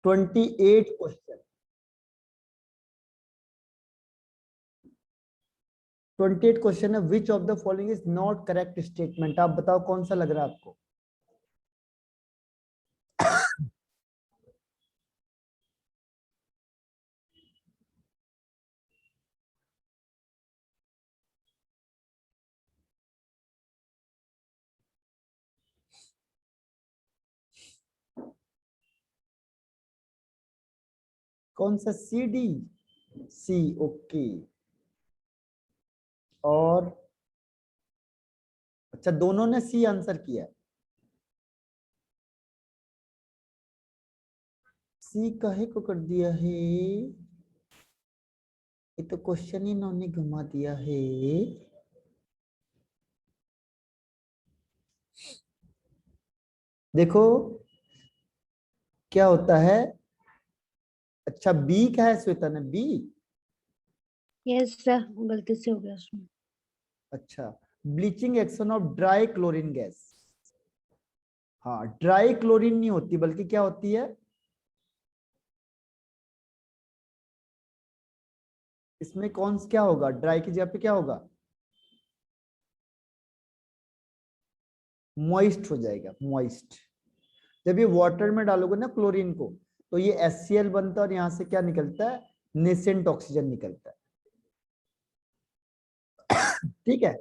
28 question, 28 question है। Which of the following is not correct statement? आप बताओ कौन सा लग रहा है आपको? कौन सा? C D? C, okay. और अच्छा, दोनों ने सी आंसर किया। सी काहे को कर दिया है? ये तो क्वेश्चन ही इन्होंने घुमा दिया है। देखो क्या होता है। अच्छा, बी क्या है श्वेता ने? बी, यस सर, गलती से हो गया उसमें। अच्छा, bleaching action of dry chlorine gas. हाँ, ड्राई क्लोरीन नहीं होती, बल्कि क्या होती है? इसमें कौन क्या होगा? ड्राई की जगह पे क्या होगा? मॉइस्ट हो जाएगा, मॉइस्ट। जब ये वाटर में डालोगे ना क्लोरीन को, तो ये HCl बनता है और यहां से क्या निकलता है? नेसेंट ऑक्सीजन निकलता है। ठीक है।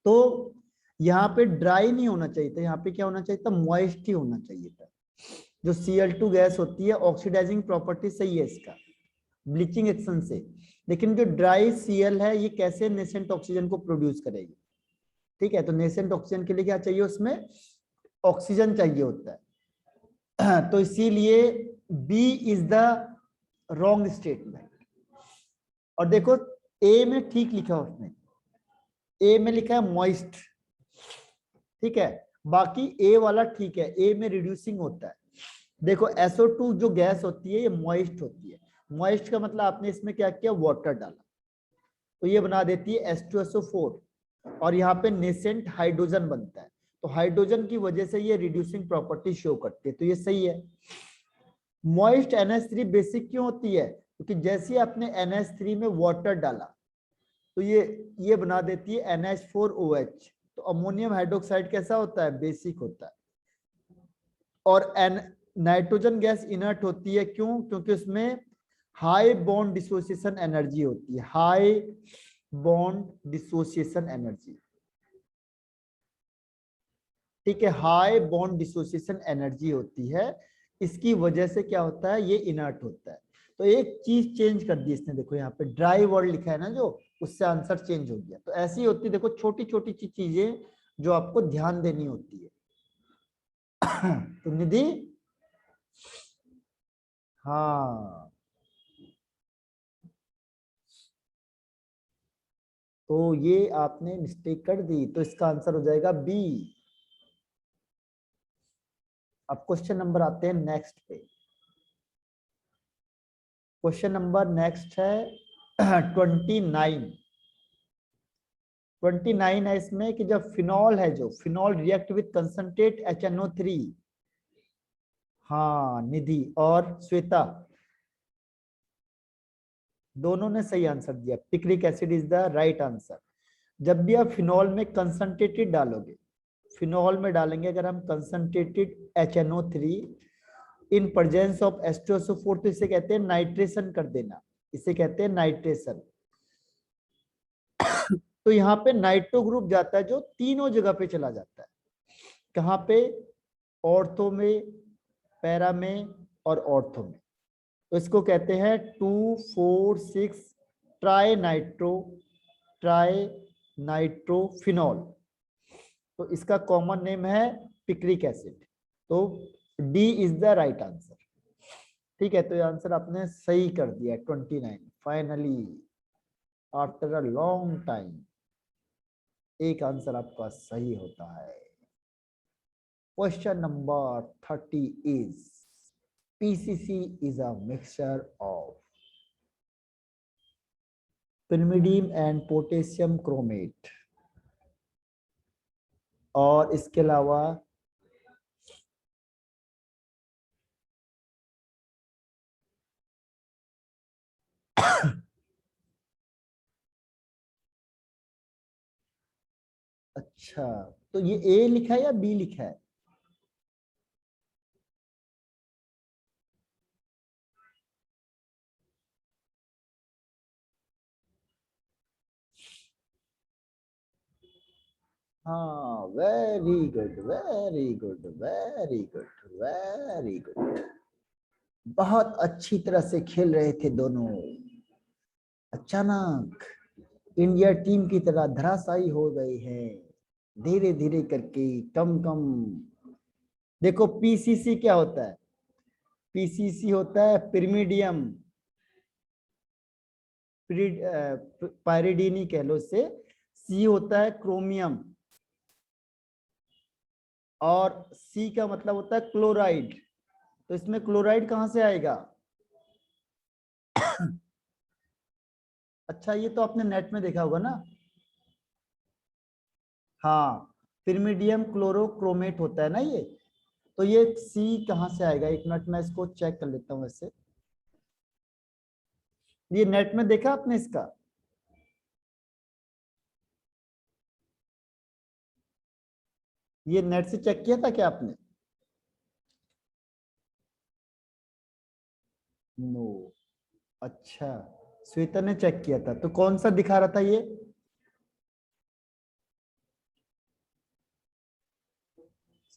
तो यहाँ पे ड्राई नहीं होना चाहिए था, यहाँ पे क्या होना चाहिए था? मॉइस्ट ही होना चाहिए था। जो Cl2 गैस होती है, ऑक्सीडाइजिंग प्रॉपर्टी सही है इसका, ब्लीचिंग एक्शन से। लेकिन जो ड्राई Cl है, ये कैसे नेसेंट ऑक्सीजन को प्रोड्यूस करेगी? ठीक है, तो नेसेंट ऑक्सीजन के लिए क्या चाहिए? उसमें ऑक्सीजन चाहिए होता है। तो इसीलिए B is the wrong statement. और देखो, ए में ठीक लिखा उसने, ए में लिखा है मॉइस्ट, ठीक है। बाकी ए वाला ठीक है, ए में रिड्यूसिंग होता है। देखो SO2 जो गैस होती है, ये मॉइस्ट होती है। मॉइस्ट का मतलब आपने इसमें क्या किया? वाटर डाला, तो ये बना देती है H2SO4, और यहाँ पे नेसेंट हाइड्रोजन बनता है। तो हाइड्रोजन की वजह से ये रिड्यूसिंग प्रॉपर्टी शो करती है, तो ये सही है। मॉइस्ट NH3 बेसिक क्यों होती है? क्योंकि जैसे ही आपने NH3 में वाटर डाला, तो ये बना देती है NH4OH। तो अमोनियम हाइड्रोक्साइड कैसा होता है? बेसिक होता है। और नाइट्रोजन गैस इनर्ट होती है, क्यों? क्योंकि उसमें हाई बॉन्ड डिसोसिएशन एनर्जी होती है, हाई बॉन्ड डिसोसिएशन एनर्जी। ठीक है, हाई बॉन्ड डिसोसिएशन एनर्जी होती है, इसकी वजह से क्या होता है? ये इनर्ट होता है। तो एक चीज चेंज कर दी इसने, देखो यहाँ पे ड्राई वर्ड लिखा है ना, जो उससे आंसर चेंज हो गया। तो ऐसी होती है, देखो छोटी छोटी चीजें जो आपको ध्यान देनी होती है। तो निधि, हाँ, तो ये आपने मिस्टेक कर दी, तो इसका आंसर हो जाएगा बी। अब क्वेश्चन नंबर आते हैं नेक्स्ट पे। क्वेश्चन नंबर नेक्स्ट है 29। 29 है इसमें कि जब फिनॉल है, जो phenol react with concentrate HNO3। हाँ, निधि और श्वेता दोनों ने सही आंसर दिया, picric acid is the right answer. जब भी आप फिनॉल में कंसंट्रेटेड डालोगे, फिनॉल में डालेंगे अगर हम concentrated HNO3 in presence of H2SO4, तो इसे कहते हैं नाइट्रेशन कर देना, इसे कहते हैं नाइट्रेशन। तो यहाँ पे नाइट्रो ग्रुप जाता है, जो तीनों जगह पे चला जाता है। कहाँ पे? ऑर्थो में, पैरा में और ऑर्थो में। तो इसको कहते हैं 2,4,6 ट्राई नाइट्रोफिनॉल। तो इसका कॉमन नेम है पिक्रिक एसिड। तो D is the right answer. ठीक है, तो ये आंसर आपने सही कर दिया 29। Finally after a long time एक आंसर आपका सही होता है। Question number 30 is PCC is a mixture of pyrimidine and potassium chromate, और इसके अलावा अच्छा, तो ये ए लिखा है या बी लिखा है? हाँ, very good, very good, very good, very good. बहुत अच्छी तरह से खेल रहे थे दोनों। अचानक इंडिया टीम की तरह धराशायी हो गए हैं, धीरे धीरे करके, कम कम। देखो पीसीसी क्या होता है? पीसीसी होता है पिरिमिडियम, पायरिडीनी कह लो इसे। सी होता है क्रोमियम, और सी का मतलब होता है क्लोराइड। तो इसमें क्लोराइड कहां से आएगा? अच्छा, ये तो आपने नेट में देखा होगा ना। हाँ, पिरिमिडियम क्लोरोक्रोमेट होता है ना ये। तो ये सी कहां से आएगा? एक मिनट में इसको चेक कर लेता हूं। वैसे ये नेट में देखा आपने इसका? ये नेट से चेक किया था क्या आपने? नो। अच्छा, श्वेता ने चेक किया था, तो कौन सा दिखा रहा था ये?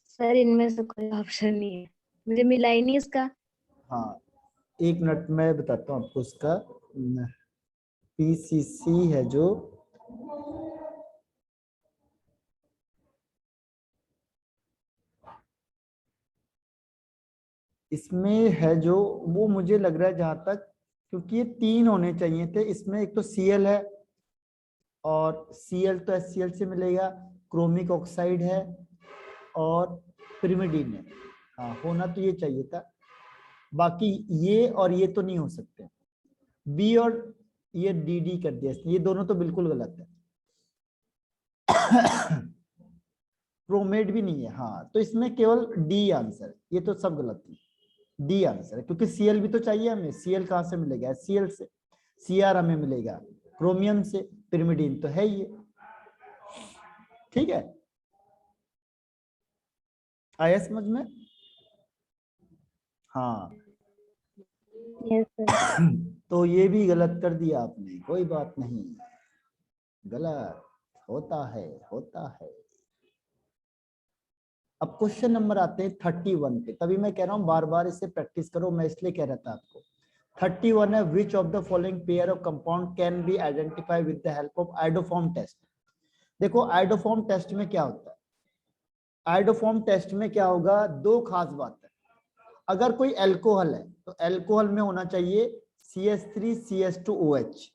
सर इनमें से कोई ऑप्शन नहीं है, मुझे मिला ही नहीं इसका। हाँ, एक मिनट में बताता हूँ आपको उसका। पीसीसी है जो, इसमें है जो, वो मुझे लग रहा है जहां तक, क्योंकि ये तीन होने चाहिए थे इसमें। एक तो सीएल है, और सीएल तो एचसीएल से मिलेगा, क्रोमिक ऑक्साइड है, और पिरिमिडीन है। हाँ, होना तो ये चाहिए था। बाकी ये और ये तो नहीं हो सकते। बी और ये डी डी कर दिया इसने, ये दोनों तो बिल्कुल गलत है। प्रोमेड भी नहीं है। हाँ, तो इसमें केवल डी आंसर, ये तो सब गलत है। डी आंसर है, क्योंकि सीएल भी तो चाहिए हमें। सीएल कहां से मिलेगा? सीएल से। सीआर हमें मिलेगा क्रोमियम से, पिरिमिडीन तो है ही। ठीक है, आया समझ में? हाँ। Yes sir. तो ये भी गलत कर दिया आपने, कोई बात नहीं, गलत होता है, होता है। अब क्वेश्चन नंबर आते हैं 31 पे। तभी मैं कह रहा हूं बार बार इसे प्रैक्टिस करो, मैं इसलिए कह रहा था आपको। 31 है, which of the following pair of compound can be identify with the help of iodoform test. देखो आइडोफॉर्म टेस्ट में क्या होता है? आइडोफॉर्म टेस्ट में क्या होगा? दो खास बात है। अगर कोई एल्कोहल है तो एल्कोहल में होना चाहिए CH3CH2OH।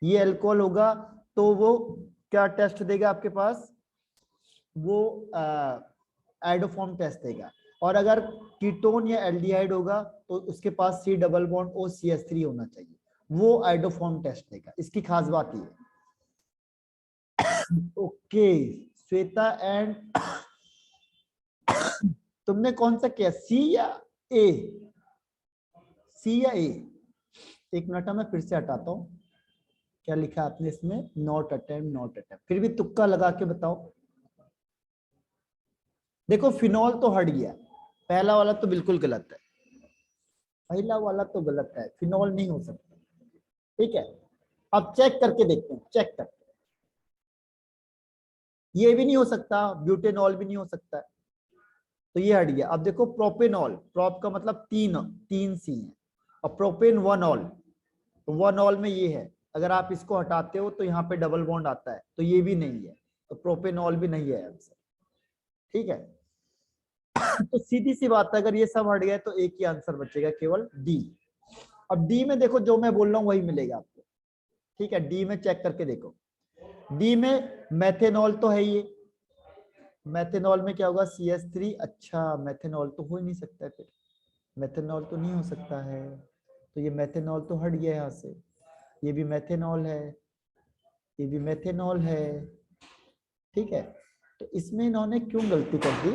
ये एल्कोहल होगा तो वो क्या टेस्ट देगा आपके पास? वो आइडोफॉर्म टेस्ट देगा। और अगर कीटोन या एल्डिहाइड होगा तो उसके पास C डबल बॉन्ड OCH3 होना चाहिए, वो आइडोफॉर्म टेस्ट देगा। इसकी खास बात ये। ओके श्वेता एंड तुमने कौन सा किया, सी या ए? सी या ए? एक मिनट मैं फिर से हटाता हूं। क्या लिखा आपने इसमें? Not attempt, not attempt. फिर भी तुक्का लगा के बताओ। देखो फिनॉल तो हट गया, पहला वाला तो बिल्कुल गलत है। पहला वाला तो गलत है, फिनॉल नहीं हो सकता। ठीक है, अब चेक करके देखते हैं, चेक करके। ये भी नहीं हो सकता, ब्यूटेनॉल भी नहीं हो सकता, तो ये हट गया। अब देखो प्रोपेनॉल, प्रोप का मतलब तीन, तीन सी है, और प्रोपेन वन ऑल, तो वन ऑल में ये है। अगर आप इसको हटाते हो तो यहाँ पे डबल बॉन्ड आता है, तो ये भी नहीं है, तो प्रोपेनॉल भी नहीं है आंसर। ठीक है, तो सीधी सी बात है, अगर ये सब हट गए तो एक ही आंसर बचेगा, केवल डी। अब डी में देखो जो मैं बोल रहा हूँ वही मिलेगा आपको। ठीक है, डी में चेक करके देखो। डी में मेथेनॉल तो है ये, मेथेनॉल में क्या होगा? CH3। अच्छा, मेथेनॉल तो हो ही नहीं सकता है, फिर मेथेनॉल तो नहीं हो सकता है, तो ये मेथेनॉल तो हट गया यहाँ से। ये भी मेथेनॉल है, ये भी मेथेनॉल है। ठीक है, तो इसमें इन्होंने क्यों गलती कर दी?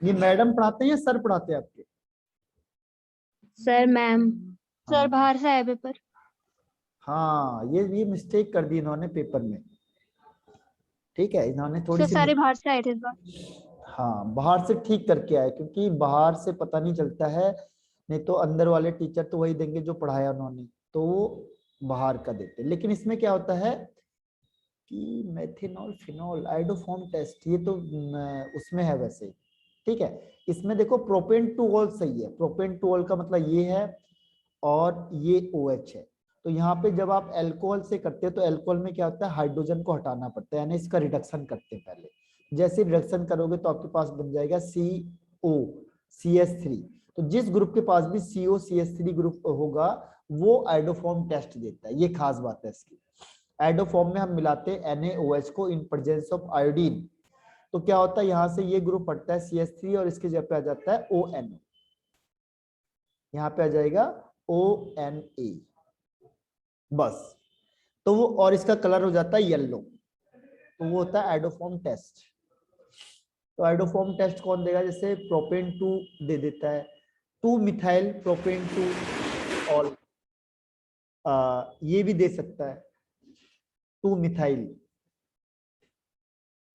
ये मैडम पढ़ाते हैं या सर पढ़ाते हैं आपके? Sir ma'am. सर बाहर से आया पेपर। हाँ ये मिस्टेक कर दी इन्होंने पेपर में, ठीक है, इन्होंने थोड़ी सर सी सारे बाहर से आए थे इस बार। हाँ बाहर से ठीक करके आए, क्योंकि बाहर से पता नहीं चलता है, नहीं तो अंदर वाले टीचर तो वही देंगे जो पढ़ाया उन्होंने, तो वो बाहर का देते। लेकिन इसमें क्या होता है कि मेथेनॉल फिनॉल आइडोफॉर्म टेस्ट, ये तो उसमें है वैसे, ठीक है। इसमें देखो प्रोपेन टू ऑल सही है, प्रोपेन टू ऑल का मतलब ये है और ये OH है। तो यहाँ पे जब आप अल्कोहल से करते हो तो अल्कोहल में क्या होता है, हाइड्रोजन को हटाना पड़ता है, यानी इसका रिडक्शन करते हैं पहले। जैसे रिडक्शन करोगे तो आपके पास बन जाएगा CO CH3। तो जिस ग्रुप के पास भी CO CH3 ग्रुप होगा वो आइडोफॉर्म टेस्ट देता है, ये खास बात है इसकी। आइडोफॉर्म में हम मिलाते हैं NaOH को इन प्रेजेंस ऑफ आयोडीन, तो क्या होता है यहाँ से ये ग्रुप हटता है CH3 और इसके जगह पे आ जाता है ON, यहाँ पे आ जाएगा ONA बस। तो वो और इसका कलर हो जाता है येलो, तो वो होता है आइडोफॉर्म टेस्ट। तो आइडोफॉर्म टेस्ट कौन देगा, जैसे प्रोपेन 2 दे देता है, 2 मिथाइल प्रोपेन 2 ऑल, ये भी दे सकता है 2 मिथाइल,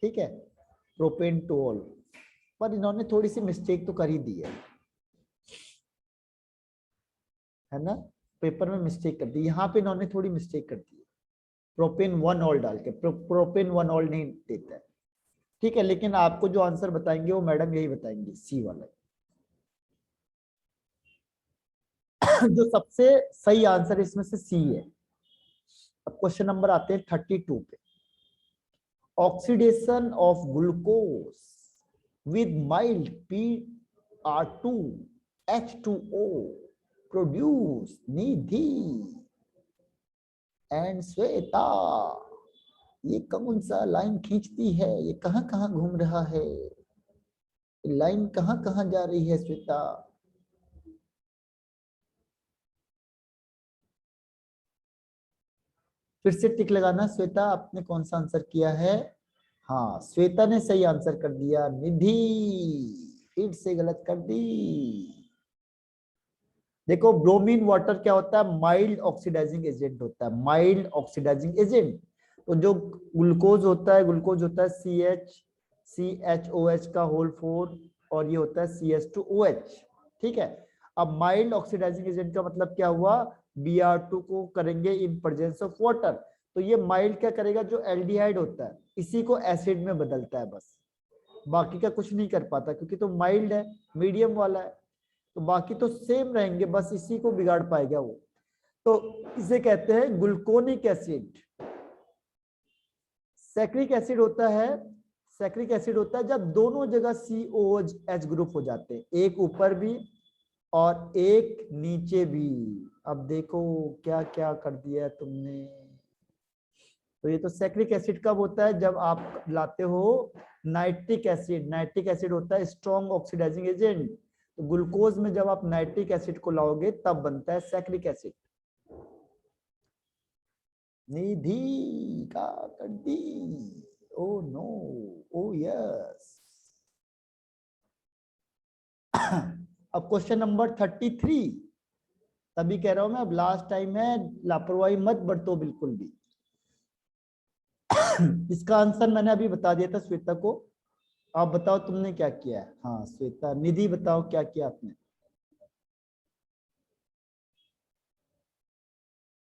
ठीक है, प्रोपेन 2 ऑल। पर इन्होंने थोड़ी सी मिस्टेक तो कर ही दी है ना, पेपर में मिस्टेक कर दी, यहाँ पे इन्होंने थोड़ी मिस्टेक कर दी, प्रोपेन 1 ऑल डाल के प्रोपेन 1 ऑल नहीं देता है, ठीक है। लेकिन आपको जो आंसर बताएंगे वो मैडम यही बताएंगे, सी वाला। जो सबसे सही आंसर इसमें से सी है। अब क्वेश्चन नंबर आते हैं 32 पे। Oxidation of glucose with mild PR2 H2O produce Nidhi and Shweta. ये कौन सा लाइन खींचती है, ये कहां कहां घूम रहा है, लाइन कहां कहां जा रही है श्वेता। फिर से टिक लगाना श्वेता, आपने कौन सा आंसर किया है। हाँ श्वेता ने सही आंसर कर दिया, निधि फिर से गलत कर दी। देखो ब्रोमीन वाटर क्या होता है, माइल्ड ऑक्सीडाइजिंग एजेंट होता है, माइल्ड ऑक्सीडाइजिंग एजेंट। तो जो ग्लूकोज होता है, ग्लूकोज होता है CHOH का होल 4 और ये होता है CH2OH, ठीक है। अब माइल्ड ऑक्सीडाइजिंग एजेंट का मतलब क्या हुआ, Br2 को करेंगे इन प्रेजेंस ऑफ वाटर, तो ये माइल्ड क्या करेगा, जो एल्डिहाइड होता है इसी को एसिड में बदलता है बस, बाकी का कुछ नहीं कर पाता, क्योंकि तो माइल्ड है, मीडियम वाला है, तो बाकी तो सेम रहेंगे, बस इसी को बिगाड़ पाएगा वो। तो इसे कहते हैं ग्लूकोनिक एसिड। सैक्रिक एसिड होता है, सैक्रिक एसिड होता है जब दोनों जगह COH ग्रुप हो जाते हैं, एक ऊपर भी और एक नीचे भी। अब देखो क्या क्या कर दिया तुमने। तो ये तो सैक्रिक एसिड कब होता है, जब आप लाते हो नाइट्रिक एसिड, नाइट्रिक एसिड होता है स्ट्रॉन्ग ऑक्सीडाइजिंग एजेंट, तो ग्लूकोज में जब आप नाइट्रिक एसिड को लाओगे तब बनता है सैक्रिक एसिड। निधि का कर दी, ओ नो, ओ यस। अब क्वेश्चन नंबर 33, तभी कह रहा हूं मैं, अब लास्ट टाइम है, लापरवाही मत बरतो बिल्कुल भी। इसका आंसर मैंने अभी बता दिया था श्वेता को, आप बताओ तुमने क्या किया है। हाँ श्वेता, निधि बताओ क्या किया आपने,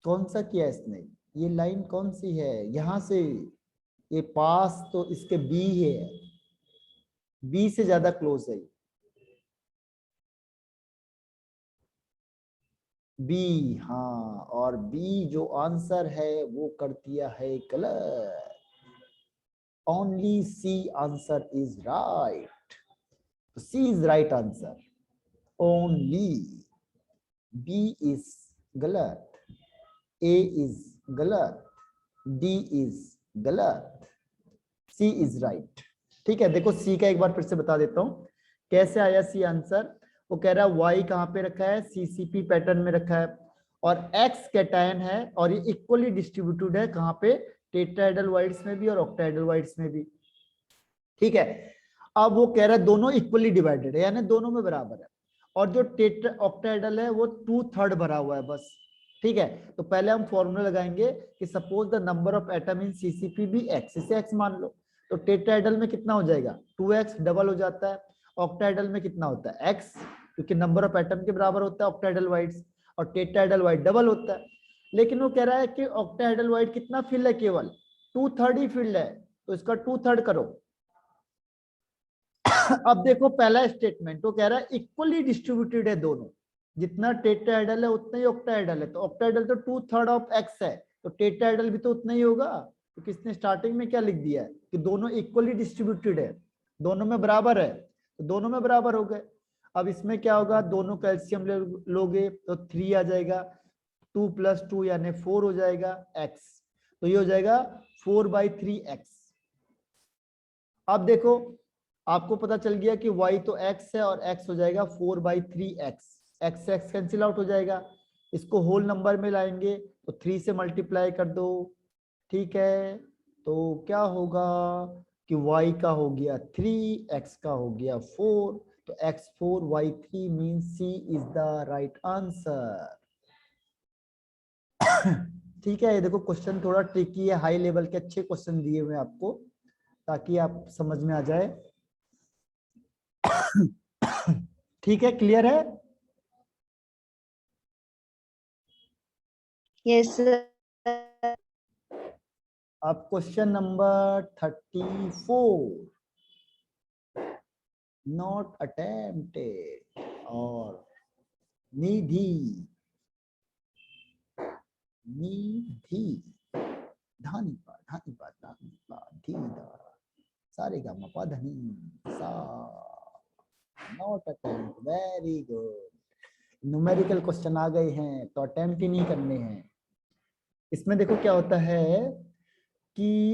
कौन सा किया इसने, ये लाइन कौन सी है, यहां से ये पास तो इसके बी है, बी से ज्यादा क्लोज है, बी, हाँ, और बी जो आंसर है वो कर दिया है गलत, only C answer is right, C is right answer, only B is गलत, ए इज गलत, डी इज गलत, सी इज राइट, ठीक है। देखो सी का एक बार फिर से बता देता हूं कैसे आया सी आंसर। वो कह रहा है वाई कहां पे रखा है, CCP पैटर्न में रखा है, और एक्स कैटायन है, और ये इक्वली डिस्ट्रीब्यूटेड है कहां पे, टेट्राहेड्रल वाइड्स में भी और ऑक्टाहेड्रल वाइड्स में भी, ठीक है। अब वो कह रहा है दोनों इक्वली डिवाइडेड है, यानी दोनों में बराबर है, और जो टेट्रा ऑक्टाहेड्रल है वो 2/3 भरा हुआ है बस। ठीक है, तो पहले हम फॉर्मूला लगाएंगे कि suppose the number of atom in CCP be X, इसे एक्स मान लो, तो टेट्राहेड्रल में कितना हो जाएगा 2x, डबल हो जाता है। ऑक्टाहेड्रल में कितना होता है x, क्योंकि नंबर ऑफ एटम के बराबर होता है ऑक्टाहेड्रल वाइड्स, और टेट्राहेड्रल वाइड डबल होता है। लेकिन वो कह रहा है कि ऑक्टाहेड्रल वाइड कितना फिल है, केवल 2/3 ही फिल्ड है, तो इसका 2/3 करो। अब देखो पहला स्टेटमेंट वो कह रहा है इक्वली डिस्ट्रीब्यूटेड है दोनों, जितना टेट्राहेड्रल है उतना ही ऑक्टाहेड्रल है, तो ऑक्टाहेड्रल तो 2/3 ऑफ x है, तो टेट्राहेड्रल भी तो उतना ही होगा। तो किसने स्टार्टिंग में क्या लिख दिया है कि दोनों इक्वली डिस्ट्रीब्यूटेड है, दोनों में बराबर है, तो दोनों में बराबर हो गए। अब इसमें क्या होगा, दोनों कैल्शियम लोगे तो 3 आ जाएगा, 2 + 2 यानी 4 हो जाएगा x, तो ये हो जाएगा 4/3x। अब देखो आपको पता चल गया कि y तो x है और x हो जाएगा 4/3x, x से x कैंसिल आउट हो जाएगा। इसको होल नंबर में लाएंगे तो 3 से मल्टीप्लाई कर दो, ठीक है, तो क्या होगा कि y का हो गया 3, x का हो गया 4, तो x4 y3 means C is the right answer. ठीक है, ये देखो क्वेश्चन थोड़ा ट्रिकी है, हाई लेवल के अच्छे क्वेश्चन दिए हुए हैं आपको, ताकि आप समझ में आ जाए। ठीक है, क्लियर है? Yes sir. अब क्वेश्चन नंबर 34, नॉट अटेम्प्टेड, और निधि निधि धानी पा धीदा सारे गा मा पा धनी सा, not attempt, very good. Numerical question आ गए हैं तो अटेम्प्ट ही नहीं करने हैं। इसमें देखो क्या होता है कि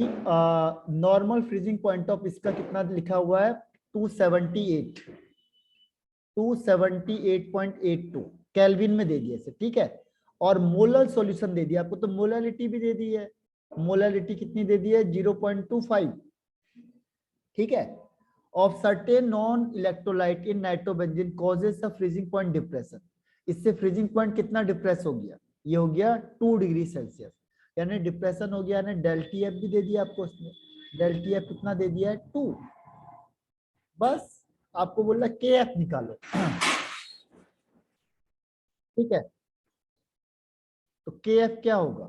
नॉर्मल फ्रीजिंग पॉइंट ऑफ इसका कितना लिखा हुआ है 278.82 केल्विन में दे दिया इसे, ठीक है, और मोलर सॉल्यूशन दे दिया आपको, तो मोलरिटी भी दे दी है, मोलरिटी कितनी दे दी है 0.25, ठीक है, of certain non electrolyte in nitrobenzene causes a freezing point depression. इससे फ्रीजिंग पॉइंट कितना डिप्रेस हो गया, ये हो गया 2 डिग्री सेल्सियस, यानी डिप्रेशन हो गया, यानी डेल्टी एफ भी दे दिया आपको उसने, डेल्टी एफ कितना दे दिया है 2, बस आपको बोल रहा के एफ निकालो। ठीक है, तो के एफ क्या होगा,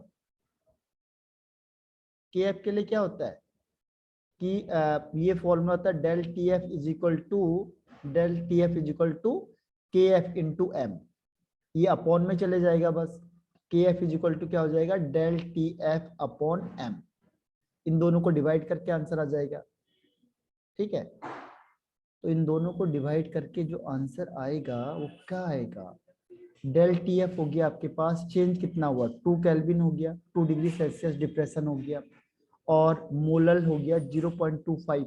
के एफ के लिए क्या होता है कि ये फॉर्मूला होता है del T F is equal to K F into M, ये अपॉन में चले जाएगा बस, के एफ इज इक्वल टू क्या हो जाएगा del T f upon m, इन दोनों को डिवाइड करके आंसर आ जाएगा। ठीक है, तो इन दोनों को डिवाइड करके जो आंसर आएगा वो क्या आएगा, डेल टी एफ हो गया आपके पास, चेंज कितना हुआ 2 केल्विन हो गया, 2 डिग्री सेल्सियस डिप्रेशन हो गया, और मोलल हो गया 0.25।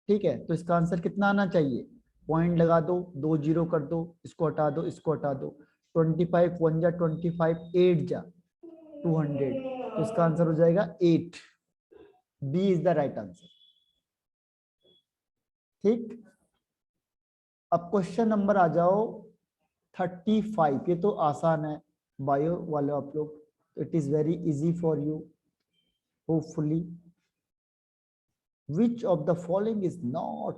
ठीक है, तो इसका आंसर कितना आना चाहिए, पॉइंट लगा दो, 2 0 कर दो, इसको हटा दो, इसको हटा दो, 25 1 जा 25, 8 जा 200, तो इसका आंसर हो जाएगा 8, B is the right answer. ठीक, अब क्वेश्चन नंबर आ जाओ 35, ये तो आसान है बायो वाले आप लोग, it is very easy for you hopefully. Which of the following is not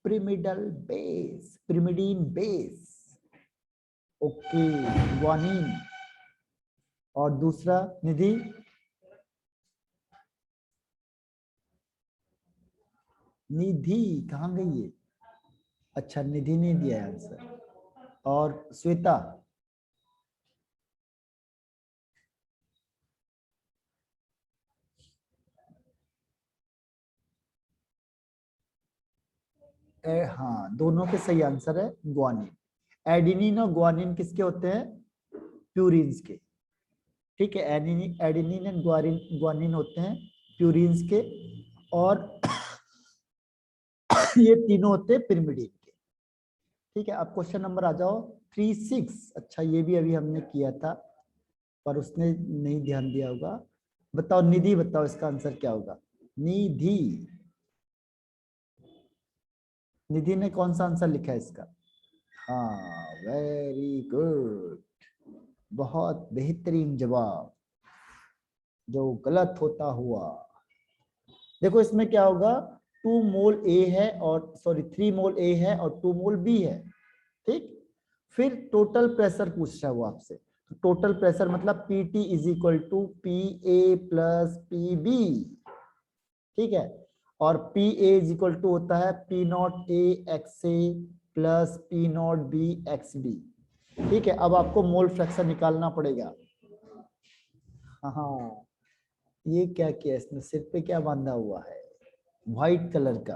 pyrimidal base, pyrimidine base? Okay, guanine, और दूसरा निधि, निधि कहाँ गई है, अच्छा निधि ने दिया है आंसर, और श्वेता, हाँ दोनों के सही आंसर है ग्वानिन। एडिनिन और ग्वानिन किसके होते हैं, प्यूरिन्स के, ठीक है, एडिनिन एंड ग्वानिन होते हैं प्यूरिन्स के, और ये तीनों होते हैं पिरिमिडीन के। ठीक है, अब क्वेश्चन नंबर आ जाओ 36, अच्छा ये भी अभी हमने किया था पर उसने नहीं ध्यान दिया होगा, बताओ निधि, बताओ इसका आंसर क्या होगा, निधि ने कौन सा आंसर लिखा है इसका, हाँ, वेरी गुड, बहुत बेहतरीन जवाब, जो गलत होता हुआ। देखो इसमें क्या होगा, 2 मोल ए है और सॉरी 3 मोल ए है और 2 मोल बी है, ठीक। फिर टोटल प्रेशर पूछ रहा है वो आपसे, तो टोटल प्रेशर मतलब PT is equal to P A plus P B, ठीक है। और P A is equal to होता है P naught A X A plus P naught B X B, ठीक है। अब आपको मोल फ्रैक्शन निकालना पड़ेगा। हाँ, ये क्या किया इसने, सिर पे क्या बांधा हुआ है, व्हाइट कलर का।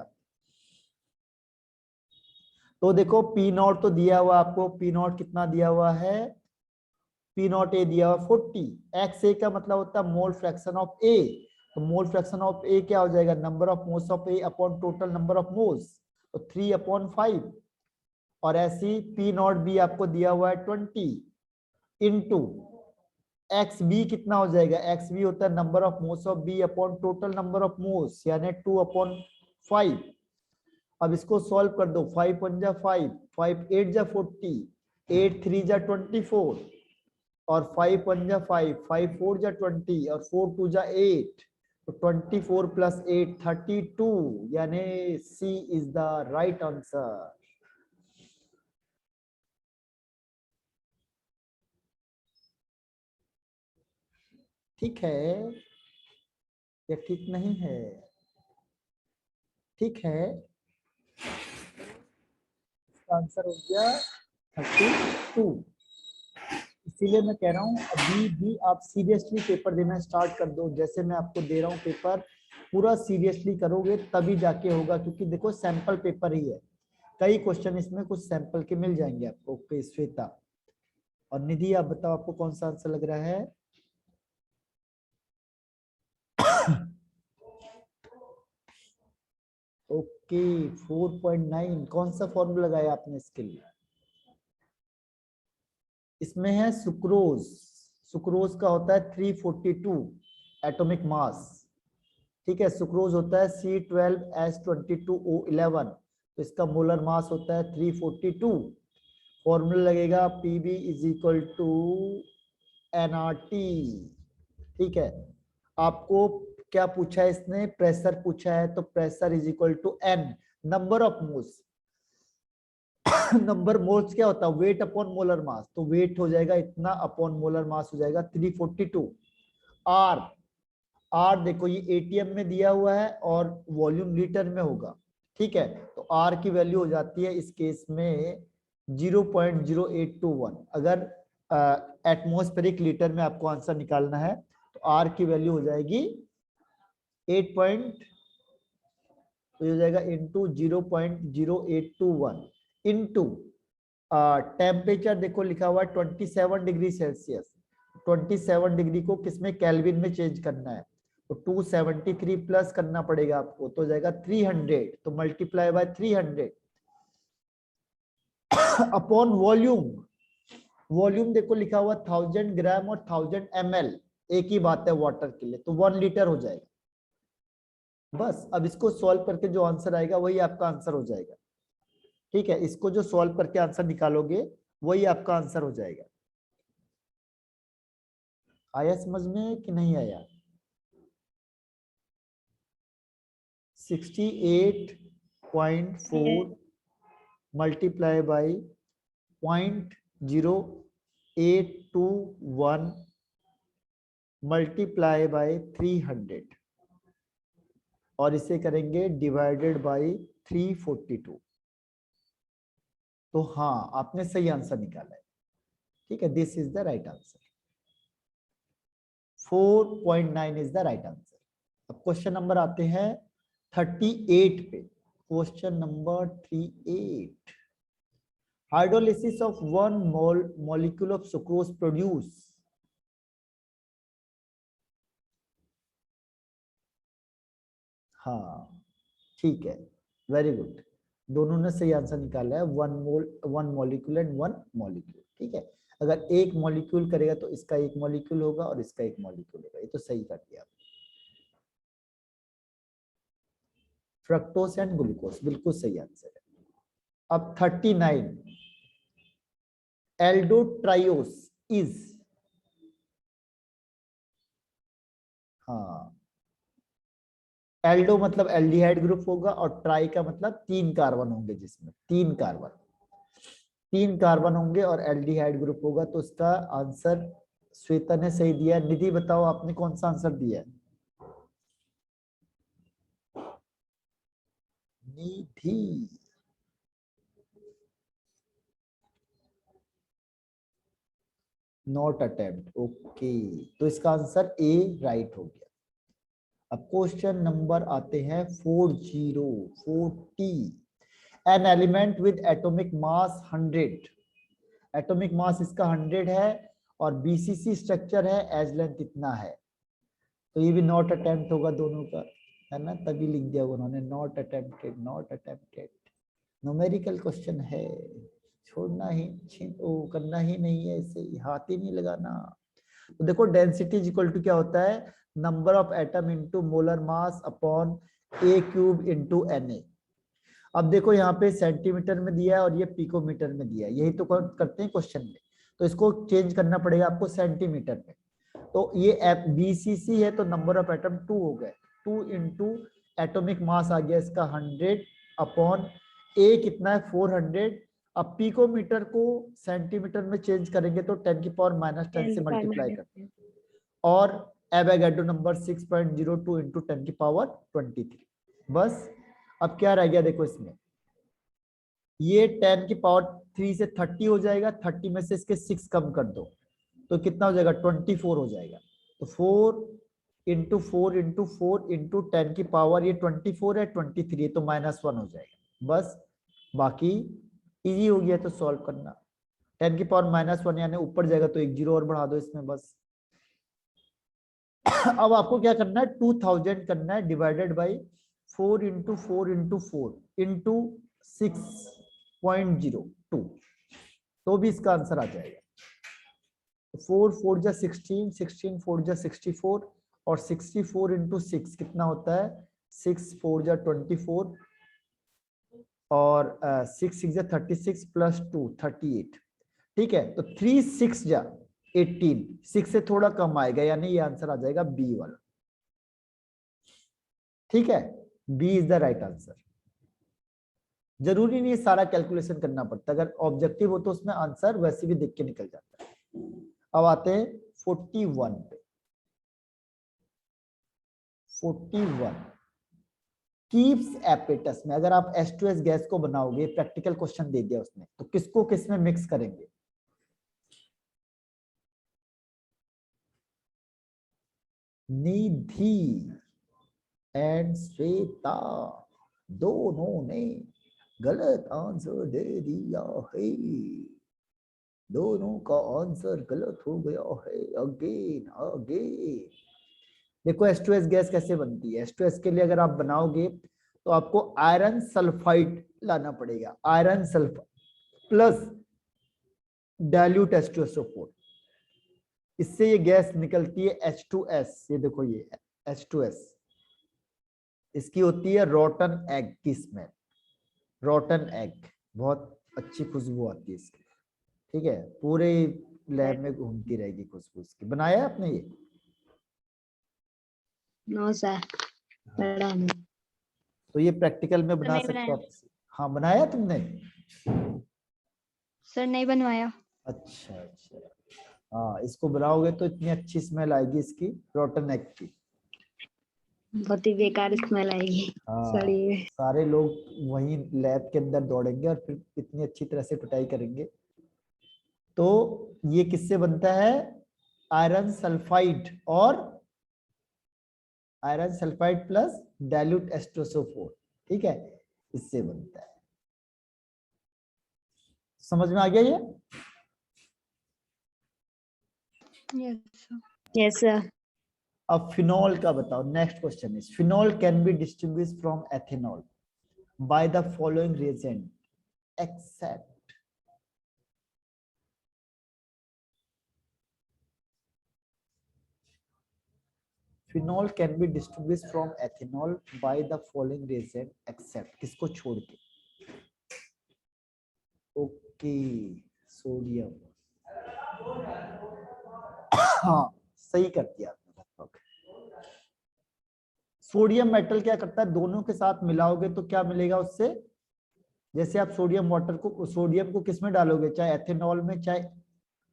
तो देखो पी नॉट तो दिया हुआ आपको, पी नॉट कितना दिया हुआ है, पी नॉट ए दिया हुआ 40, एक्स ए का मतलब होता है मोल फ्रैक्शन ऑफ ए, तो मोल फ्रैक्शन ऑफ ए क्या हो जाएगा, number of moles of A upon total number of moles, तो 3/5। और ऐसी पी नॉट बी आपको दिया हुआ है 20 इंटू एक्स बी कितना हो जाएगा, एक्स बी होता है number of moles of B upon total number of moles, यानी 2/5। अब इसको सॉल्व कर दो, 5 1 जा 5, 5 8 जा 40, 8 3 जा 24, और 5 1 जा 5, 5 4 जा 20 और 4 2 जा 8, तो 24 प्लस 8 32, यानी सी इज द राइट आंसर। ठीक है या ठीक नहीं है, ठीक है, आंसर हो गया 32। इसीलिए मैं कह रहा हूँ अभी भी आप सीरियसली पेपर देना स्टार्ट कर दो, जैसे मैं आपको दे रहा हूँ पेपर, पूरा सीरियसली करोगे तभी जाके होगा, क्योंकि देखो सैंपल पेपर ही है, कई क्वेश्चन इसमें कुछ सैंपल के मिल जाएंगे आपको। ओके श्वेता और निधि, आप बताओ आपको कौन सा आंसर लग रहा है। ओके 4.9, कौन सा फॉर्मूला लगाया आपने इसके लिए, इसमें है सुक्रोज, सुक्रोज का होता है 342 एटॉमिक मास, ठीक है। सुक्रोज होता है C12H22O11, तो इसका मोलर मास होता है 342। फॉर्मूला लगेगा PB is equal to nRT, ठीक है। आपको क्या पूछा है इसने, प्रेशर पूछा है, तो pressure is equal to n number of moles. Number moles क्या होता है, वेट अपॉन मोलर मास, तो वेट हो जाएगा इतना अपॉन मोलर मास हो जाएगा 342। आर, आर देखो ये एटीएम में दिया हुआ है और वॉल्यूम लीटर में होगा, ठीक है। तो आर की वैल्यू हो जाती है इस केस में 0.0821। अगर एटमॉस्फेरिक लीटर में आपको आंसर निकालना है तो आर की वैल्यू हो जाएगी 8 पॉइंट, तो हो जाएगा इंटू 0.0821 इंटू टेम्परेचर देखो लिखा हुआ है 27 डिग्री सेल्सियस, 27 डिग्री को किसमें, केल्विन में चेंज करना है, तो 273 प्लस करना पड़ेगा आपको, तो हो जाएगा 300, तो multiply by 300 upon volume. Volume देखो लिखा हुआ 1000 ग्राम और 1000 ml, एक ही बात है वाटर के लिए, तो 1 लीटर हो जाएगा। बस अब इसको सॉल्व करके जो आंसर आएगा वही आपका आंसर हो जाएगा, ठीक है। इसको जो सॉल्व करके आंसर निकालोगे वही आपका आंसर हो जाएगा। आया समझ में कि नहीं आया। 68.4 मल्टीप्लाई बाई 0.0821 मल्टीप्लाई बाई 300 और इसे करेंगे डिवाइडेड बाई 342। तो हाँ आपने सही आंसर निकाला है, ठीक है। This is the right answer, 4.9 is the right answer. अब क्वेश्चन नंबर आते हैं 38 पे, question number 38। Hydrolysis of 1 molecule of sucrose produce, हाँ ठीक है, वेरी गुड, दोनों ने सही आंसर निकाला है, 1 मॉलिक्यूल एंड 1 मॉलिक्यूल, ठीक है। अगर एक मॉलिक्यूल करेगा तो इसका एक मॉलिक्यूल होगा और इसका एक मॉलिक्यूल होगा, ये तो सही कर दिया। फ्रक्टोज एंड ग्लूकोज बिल्कुल सही आंसर है। अब 39 एल्डोट्रायोस इज, हाँ, एल्डो मतलब एल्डिहाइड ग्रुप होगा और ट्राई का मतलब 3 कार्बन होंगे, जिसमें 3 कार्बन होंगे और एल्डिहाइड ग्रुप होगा। तो इसका आंसर श्वेता ने सही दिया। निधि बताओ आपने कौन सा आंसर दिया है? निधि, नॉट अटेम्प्ट, ओके, तो इसका आंसर ए राइट हो गया। अब क्वेश्चन नंबर आते हैं 40 an element with atomic mass 100, atomic mass इसका 100 है और बीसीसी स्ट्रक्चर है, एज लेंथ इतना है। तो ये भी नॉट अटेम्प्ट होगा दोनों का, है ना, तभी लिख दिया उन्होंने not attempted, not attempted. Numerical question है, छोड़ना ही ओ करना ही नहीं है, इसे हाथ ही नहीं लगाना। तो देखो डेंसिटी इज इक्वल टू क्या होता है, number of atom into molar mass upon A cube into Na। अब देखो यहाँ पे सेंटीमीटर में दिया है और ये पिकोमीटर में दिया है, यही तो करते हैं क्वेश्चन में, तो इसको चेंज करना पड़ेगा आपको सेंटीमीटर में। तो ये बीसीसी है तो नंबर ऑफ एटम 2 हो गए, 2 इंटू एटॉमिक मास आ गया इसका 100 अपॉन ए कितना है 400। अब पिकोमीटर को सेंटीमीटर में चेंज करेंगे तो 10 की पावर -10 से मल्टीप्लाई करते हैं और एवोगाड्रो नंबर 6.02 इंटू 10 की पावर 23। बस अब क्या रह गया देखो इसमें, ये 10 की पावर 3 से 30 हो जाएगा, 30 में से इसके 6 कम कर दो तो कितना हो जाएगा 24 हो जाएगा। तो 4 इंटू 4 इंटू 4 इंटू 10 की पावर ये 24 है, 23 है तो -1 हो जाएगा। बस बाकी इजी हो गया तो सॉल्व करना। 10 की पावर -1 यानी ऊपर जाएगा तो एक 0 और बढ़ा दो इसमें बस। अब आपको क्या करना है 2000 करना है divided by 4 into 4 into 4 into 6.02 तो भी इसका आंसर आ जाएगा। 4 4 जा 16, 16 4 जा 64 और 64 इंटू 6 कितना होता है 6 4 जा 24 और 6 6 जा 36 प्लस 2 38। ठीक है, तो 3 6 जा 18, 6 से थोड़ा कम आएगा यानी ये आंसर आ जाएगा बी वाला। ठीक है, B is the right answer. जरूरी नहीं है सारा कैलकुलेशन करना पड़ता, अगर ऑब्जेक्टिव हो तो उसमें आंसर वैसे भी देख के निकल जाता है। अब आते हैं 41 पे। 41 कीप्स एपेटस में अगर आप H2S गैस को बनाओगे, प्रैक्टिकल क्वेश्चन दे दिया उसने, तो किसको किस में मिक्स करेंगे? निधि एंड श्वेता दोनों ने गलत आंसर दे दिया है, दोनों का आंसर गलत हो गया है। अगेन अगेन देखो H2S गैस कैसे बनती है। H2S के लिए अगर आप बनाओगे तो आपको आयरन सल्फाइड लाना पड़ेगा, iron sulphide plus dilute H2SO4, इससे ये गैस निकलती है H2S। ये देखो ये H2S, इसकी होती है रोटन एग की स्मेल, रोटन एग, बहुत अच्छी खुशबू आती है इसकी। ठीक है, पूरे लैब में घूमती रहेगी खुशबू इसकी। बनाया है आपने ये? नो सर, बड़ा नहीं। तो ये प्रैक्टिकल में बना नहीं सकते हो बनाया। आप। हाँ बनाया तुमने? सर नहीं बनवाया। अच्छा अच्छा, हाँ इसको बनाओगे तो इतनी अच्छी स्मेल आएगी इसकी रोटन एग की। बहुत ही बेकार स्मेल आएगी। हाँ, सड़ी हुई। सारे लोग वहीं लैब के अंदर दौड़ेंगे और फिर इतनी अच्छी तरह से पिटाई करेंगे। तो ये किससे बनता है? आयरन सल्फाइड और iron sulphide plus dilute H2SO4। ठीक है, इससे बनता है। समझ में आ गया ये? Yes sir. अब फिनॉल का बताओ। Next question is phenol can be distinguish from ethanol by the following reason except. Phenol can be distinguish from ethanol by the following reason except, किसको छोड़ के? ओके, सोडियम, हाँ सही कर दिया आपने लगभग। सोडियम मेटल क्या करता है, दोनों के साथ मिलाओगे तो क्या मिलेगा उससे, जैसे आप सोडियम को किस में डालोगे, चाहे एथेनॉल में चाहे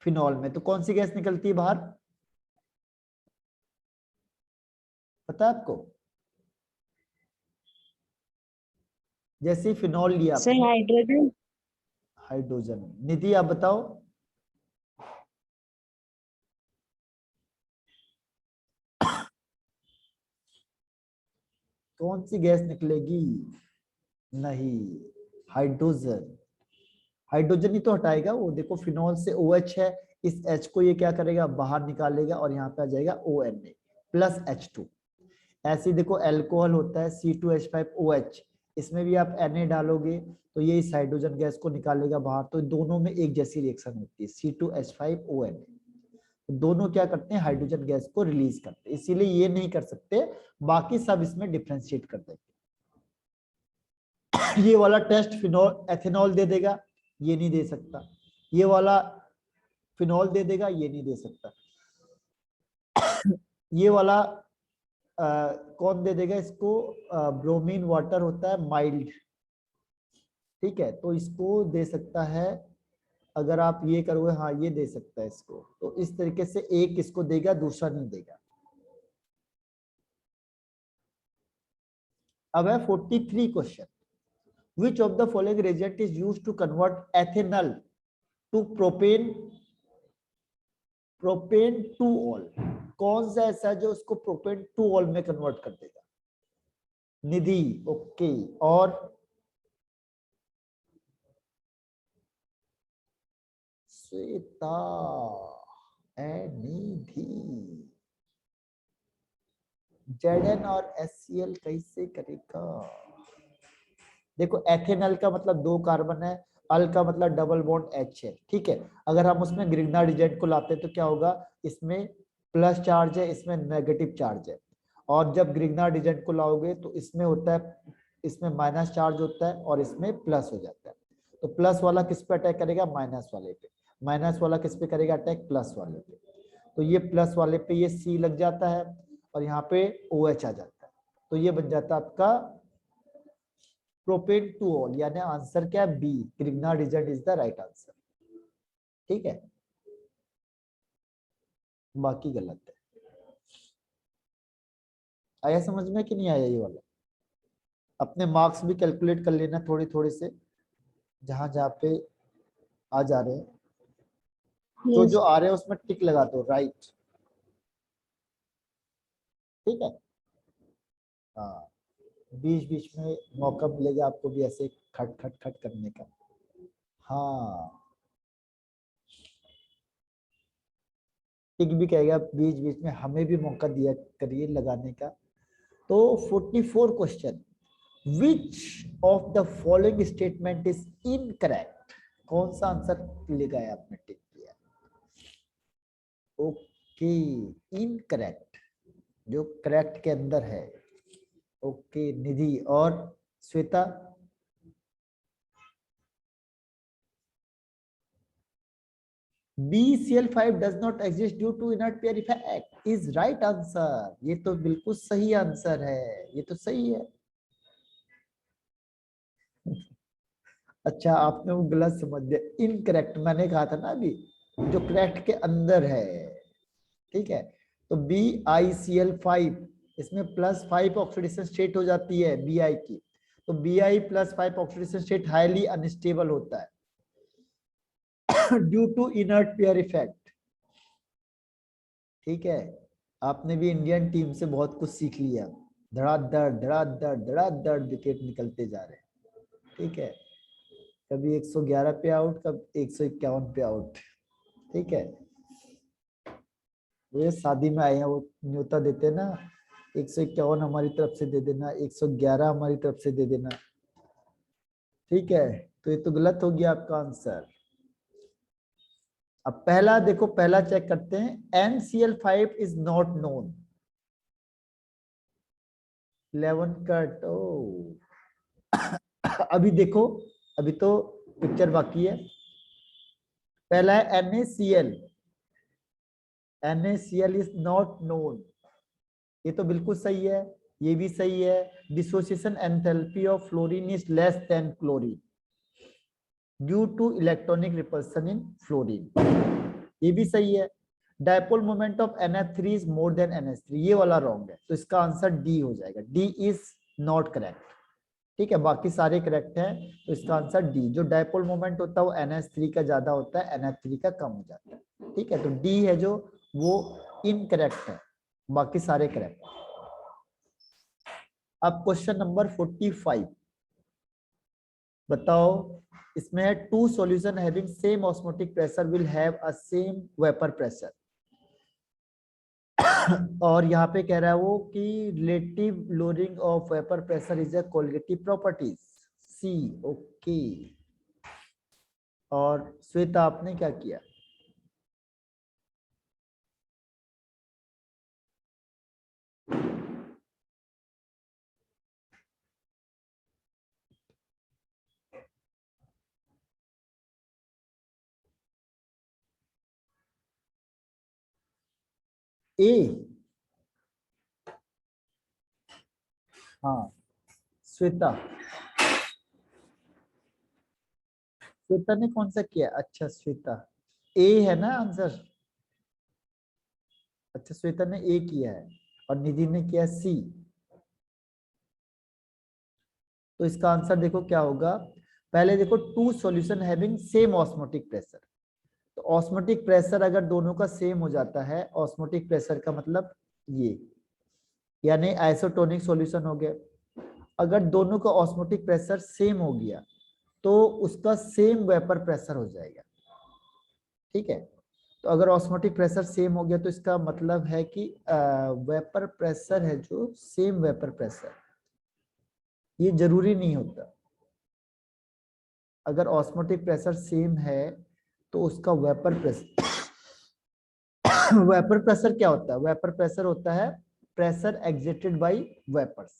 फिनॉल में, तो कौन सी गैस निकलती है बाहर, पता है आपको। जैसे फिनॉल लिया सर आपने, हाइड्रोजन। हाइड्रोजन। निधि आप बताओ, कौन सी गैस निकलेगी, नहीं हाइड्रोजन, हाइड्रोजन ही तो हटाएगा वो, देखो फिनॉल से OH है, इस H को ये क्या करेगा बाहर निकालेगा और यहाँ पे आ जाएगा ONA प्लस H2। ऐसे ही देखो अल्कोहल होता है C2H5OH, इसमें भी आप Na डालोगे तो ये इस हाइड्रोजन गैस को निकालेगा बाहर, तो दोनों में एक जैसी रिएक्शन होती है C2H5ONA, तो दोनों क्या करते हैं हाइड्रोजन गैस को रिलीज करते हैं, इसीलिए ये नहीं कर सकते, बाकी सब इसमें डिफ्रेंशिएट कर देंगे। ये वाला टेस्ट फिनॉल एथेनॉल दे देगा, ये नहीं दे सकता, ये वाला फिनॉल दे देगा, ये नहीं दे सकता, ये वाला कौन दे देगा इसको, ब्रोमीन वाटर होता है माइल्ड, ठीक है, तो इसको दे सकता है, अगर आप ये करोगे हाँ ये दे सकता है इसको, तो इस तरीके से एक इसको देगा दूसरा नहीं देगा। अब है 43 question, which of the following reagent is used to convert ethanol to propane to all, कौन सा ऐसा है जो उसको प्रोपेन टू ऑल में कन्वर्ट कर देगा, निधि ओके, और श्वेता निधि, Zn और HCl कैसे करेगा, देखो एथेनॉल का मतलब 2 कार्बन है, अल का मतलब डबल बॉन्ड H है, ठीक है, अगर हम उसमें ग्रिग्नार्ड एजेंट को लाते हैं तो क्या होगा, इसमें प्लस चार्ज है इसमें नेगेटिव चार्ज है, और जब ग्रिग्नार्ड एजेंट को लाओगे तो इसमें होता है, इसमें माइनस चार्ज होता है और इसमें प्लस हो जाता है, तो प्लस वाला किस पे अटैक करेगा, माइनस वाले पे, माइनस वाला किस पे करेगा अटैक, प्लस वाले पे, तो ये प्लस वाले पे ये C लग जाता है और यहाँ पे OH आ जाता है, तो ये बन जाता है आपका प्रोपेन टू ऑल, यानी आंसर क्या है B, Grignard agent is the right answer, ठीक है, बाकी गलत है। आया समझ में कि नहीं आया ये वाला, अपने मार्क्स भी कैलकुलेट कर लेना थोड़े थोड़े से, जहां जहां पे आ जा रहे हैं, तो जो आ रहे हैं उसमें टिक लगा दो राइट, ठीक है, हाँ बीच बीच में मौका मिलेगा आपको भी ऐसे खट खट खट करने का, हाँ टिक भी कहेगा बीच बीच में, हमें भी मौका दिया करिए लगाने का। तो 44 question, which of the following statement is incorrect, कौन सा आंसर लिखा है आपने टिक किया, ओके इनकरेक्ट, जो करेक्ट के अंदर है, ओके निधि और Shweta, BCl5 does not exist due to inert pair effect is right answer, ये तो बिल्कुल सही आंसर है, ये तो सही है। अच्छा आपने वो गलत समझ दिया, इनकरेक्ट मैंने कहा था ना अभी, जो करेक्ट के अंदर है, ठीक है, तो BiCl5 इसमें +5 ऑक्सीडेशन स्टेट हो जाती है Bi की, तो Bi +5 oxidation state highly unstable होता है due to inert pair effect, ठीक है, आपने भी इंडियन टीम से बहुत कुछ सीख लिया, धड़ाधड़ विकेट निकलते जा रहे हैं, ठीक है, कभी 111 पे आउट, कभी 151 पे आउट, ठीक है, ये शादी में आए हैं वो न्योता देते ना, 151 हमारी तरफ से दे देना, 111 हमारी तरफ से दे देना, ठीक है, तो ये तो गलत हो गया आपका आंसर। अब पहला देखो, पहला चेक करते हैं, NCl5 is not known, 11 cut, ओ अभी देखो, अभी तो पिक्चर बाकी है, पहला है NaCl, NaCl is not known, ये तो बिल्कुल सही है, ये भी सही है। Dissociation enthalpy of fluorine is less than chlorine due to electronic repulsion in fluorine, ये भी सही है। Dipole moment of NF3 is more than NH3, ये वाला रॉन्ग है, तो इसका आंसर डी हो जाएगा, डी इज नॉट करेक्ट। ठीक है, बाकी सारे करेक्ट हैं, तो इसका आंसर डी, जो डायपोल मोमेंट होता है वो NH3 का ज्यादा होता है, NF3 का कम हो जाता है। ठीक है, तो डी है जो वो इनकरेक्ट है, बाकी सारे करेक्ट। अब क्वेश्चन नंबर 45 बताओ, इसमें है two solution having same osmotic pressure will have a same vapour pressure और यहाँ पे कह रहा है वो कि relative lowering of vapour pressure is a colligative properties, C, okay. और श्वेता आपने क्या किया? ए, हाँ श्वेता, श्वेता ने कौन सा किया? अच्छा श्वेता, ए है ना आंसर? अच्छा श्वेता ने ए किया है और निधि ने किया सी, तो इसका आंसर देखो क्या होगा। पहले देखो, two solution having same osmotic pressure, तो ऑस्मोटिक प्रेशर अगर दोनों का सेम हो जाता है, ऑस्मोटिक प्रेशर का मतलब ये, यानी आइसोटोनिक सॉल्यूशन हो गया। अगर दोनों का ऑस्मोटिक प्रेशर सेम हो गया तो उसका सेम वेपर प्रेशर हो जाएगा। ठीक है, तो अगर ऑस्मोटिक प्रेशर सेम हो गया तो इसका मतलब है कि वेपर प्रेशर है जो सेम वेपर प्रेशर, ये जरूरी नहीं होता। अगर ऑस्मोटिक प्रेशर सेम है तो उसका वेपर प्रेशर वेपर प्रेशर क्या होता है? वेपर प्रेशर होता है प्रेशर एग्जर्टेड बाय वेपर्स।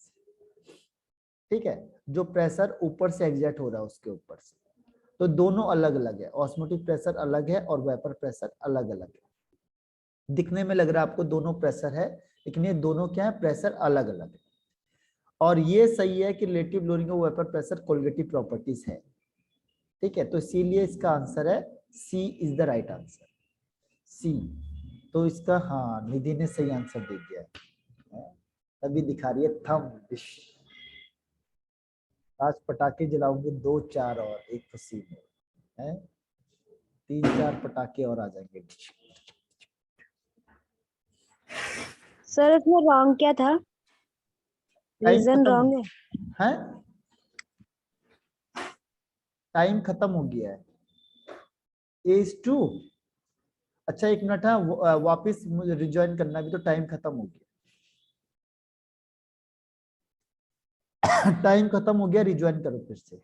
ठीक है, जो प्रेशर ऊपर से एग्जर्ट हो रहा है उसके ऊपर से, तो दोनों अलग अलग है, ऑस्मोटिक प्रेशर अलग है और वेपर प्रेशर अलग अलग है। दिखने में लग रहा है आपको दोनों प्रेशर है, लेकिन ये दोनों क्या है? प्रेशर अलग अलग है। और ये सही है कि relative lowering of vapour pressure colligative properties है। ठीक है, तो इसीलिए इसका आंसर है सी इज द राइट आंसर, सी। तो इसका हाँ, निधि ने सही आंसर दे दिया है, तभी दिखा रही है थम डिश। आज पटाखे जलाऊंगे 2 4 और एक खुशी में है, 3 4 पटाखे और आ जाएंगे। सर इसमें रॉन्ग क्या था? रीजन रॉन्ग है? टाइम खत्म हो गया है, एज टू। अच्छा एक मिनट, हाँ वापिस मुझे रिज्वाइन करना भी, तो टाइम खत्म हो गया टाइम खत्म हो गया, रिज्वाइन करो फिर से।